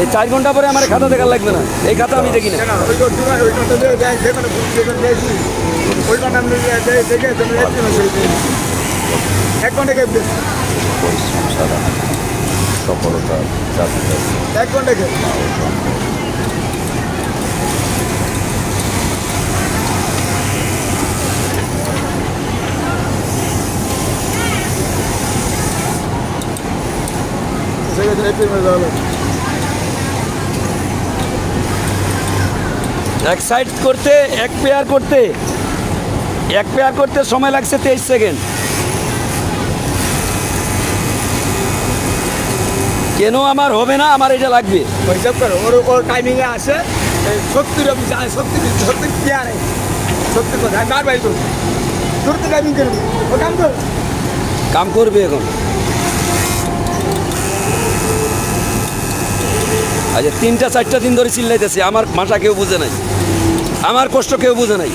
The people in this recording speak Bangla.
এই 4 ঘন্টা পরে আমার খাতা দেখা লাগবে না, এই খাতা আমি দেখি না। পরিশ্রম ছাড়া সফলতা চাকরি 1 ঘন্টা এক সাইড করতে এক পেয়ার করতে সময় লাগছে 23 সেকেন্ড। কেন আমার হবে না, আমার এটা লাগবে। হিসাব করো, ওর টাইমিংয়ে আসে 70 অফিস যায়, 70 পেয়ার 70 কোথায় মার ভাই তো তোর তো টাইমিং করবি, ও কাম কর। কাম করবে এখন। আচ্ছা 3-4টা দিন ধরে চিল্লাইতেছে, আমার ভাষা কেউ বুঝে নাই, আমার কষ্ট কেউ বুঝে নাই।